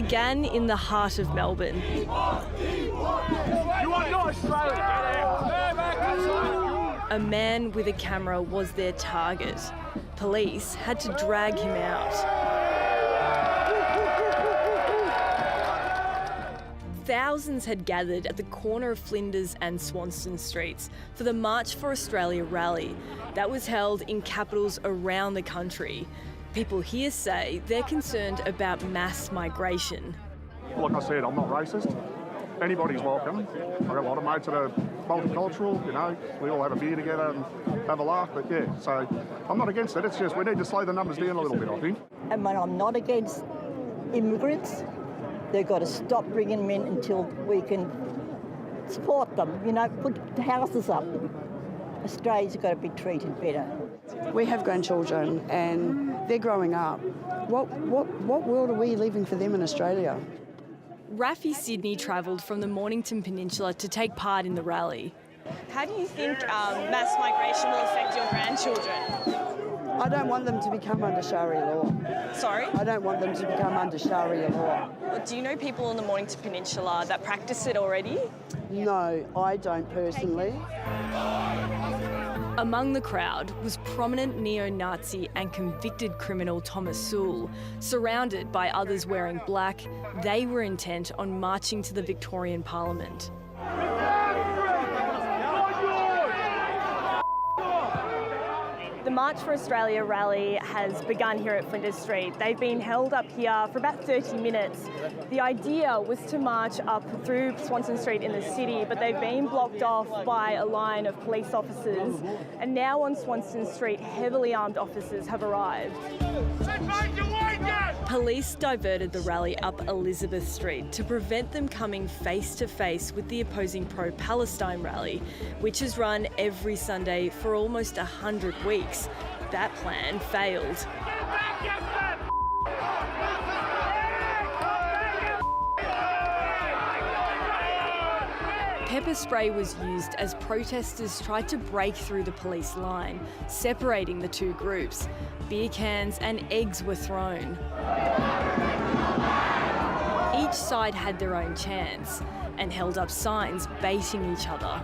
began in the heart of Melbourne. You are not Australia. A man with a camera was their target. Police had to drag him out. Thousands had gathered at the corner of Flinders and Swanston Streets for the March for Australia rally that was held in capitals around the country. People here say they're concerned about mass migration. Like I said, I'm not racist. Anybody's welcome. I've got a lot of mates that are multicultural, you know, we all have a beer together and have a laugh, but yeah, so I'm not against it. It's just we need to slow the numbers down a little bit, I think. And when I'm not against immigrants, they've got to stop bringing them in until we can support them, you know, put houses up. Australia's got to be treated better. We have grandchildren and they're growing up. What world are we leaving for them in Australia? Rafi Sydney travelled from the Mornington Peninsula to take part in the rally. How do you think mass migration will affect your grandchildren? I don't want them to become under Sharia law. Sorry? I don't want them to become under Sharia law. Well, do you know people on the Mornington Peninsula that practice it already? No, I don't personally. Among the crowd was prominent neo-Nazi and convicted criminal Thomas Sewell. Surrounded by others wearing black, they were intent on marching to the Victorian Parliament. The March for Australia rally has begun here at Flinders Street. They've been held up here for about 30 minutes. The idea was to march up through Swanston Street in the city, but they've been blocked off by a line of police officers. And now on Swanston Street, heavily armed officers have arrived. Police diverted the rally up Elizabeth Street to prevent them coming face to face with the opposing pro-Palestine rally, which has run every Sunday for almost 100 weeks. That plan failed. Pepper spray was used as protesters tried to break through the police line, separating the two groups. Beer cans and eggs were thrown. Each side had their own chants and held up signs baiting each other.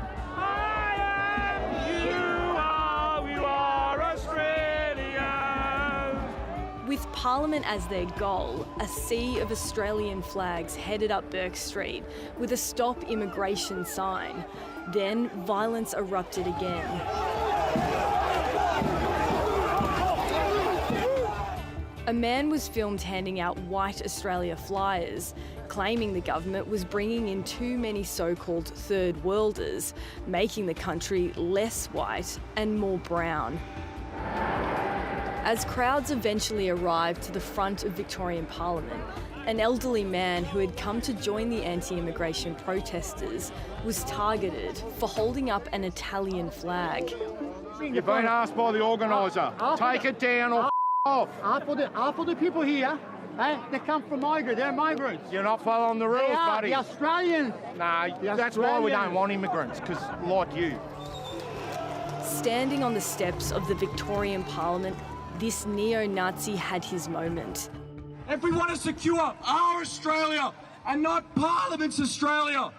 With Parliament as their goal, a sea of Australian flags headed up Bourke Street with a stop immigration sign. Then violence erupted again. A man was filmed handing out White Australia flyers, claiming the government was bringing in too many so-called third worlders, making the country less white and more brown. As crowds eventually arrived to the front of Victorian Parliament, an elderly man who had come to join the anti-immigration protesters was targeted for holding up an Italian flag. You've been asked by the organiser. Take it down or off. Half of the people here, they come from migrants. They're migrants. You're not following the rules, buddy. The Australians. No, that's why we don't want immigrants, because like you. Standing on the steps of the Victorian Parliament, this neo-Nazi had his moment. If we want to secure our Australia and not Parliament's Australia,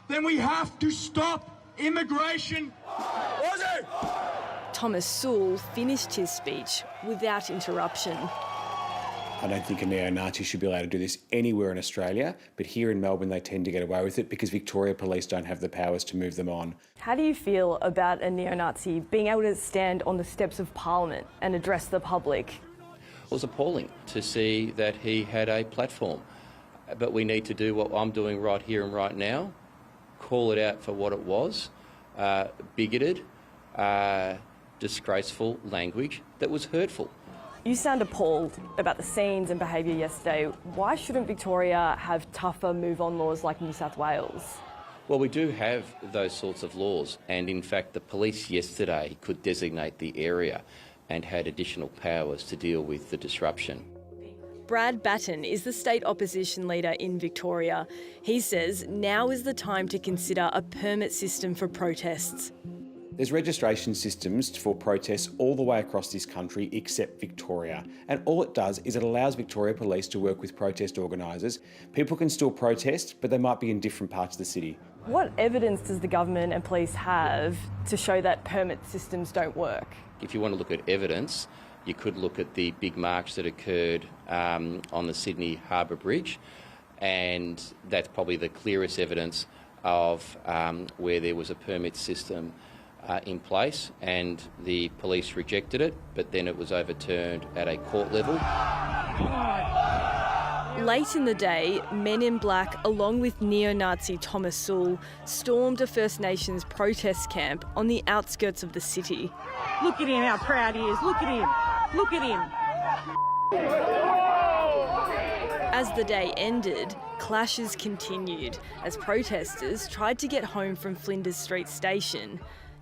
then we have to stop immigration. Thomas Sewell finished his speech without interruption. I don't think a neo-Nazi should be allowed to do this anywhere in Australia, but here in Melbourne they tend to get away with it because Victoria Police don't have the powers to move them on. How do you feel about a neo-Nazi being able to stand on the steps of Parliament and address the public? It was appalling to see that he had a platform, but we need to do what I'm doing right here and right now, call it out for what it was, bigoted, disgraceful language that was hurtful. You sound appalled about the scenes and behaviour yesterday. Why shouldn't Victoria have tougher move-on laws like New South Wales? Well, we do have those sorts of laws, and in fact the police yesterday could designate the area and had additional powers to deal with the disruption. Brad Batten is the state opposition leader in Victoria. He says now is the time to consider a permit system for protests. There's registration systems for protests all the way across this country except Victoria. And all it does is it allows Victoria Police to work with protest organisers. People can still protest, but they might be in different parts of the city. What evidence does the government and police have to show that permit systems don't work? If you want to look at evidence, you could look at the big march that occurred on the Sydney Harbour Bridge, and that's probably the clearest evidence of where there was a permit system in place, and the police rejected it, but then it was overturned at a court level. Late in the day, men in black, along with neo-Nazi Thomas Sewell, stormed a First Nations protest camp on the outskirts of the city. Look at him, how proud he is. Look at him. Look at him. As the day ended, clashes continued as protesters tried to get home from Flinders Street Station.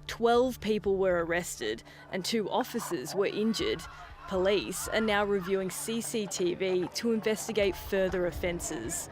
12 people were arrested and 2 officers were injured. Police are now reviewing CCTV to investigate further offences.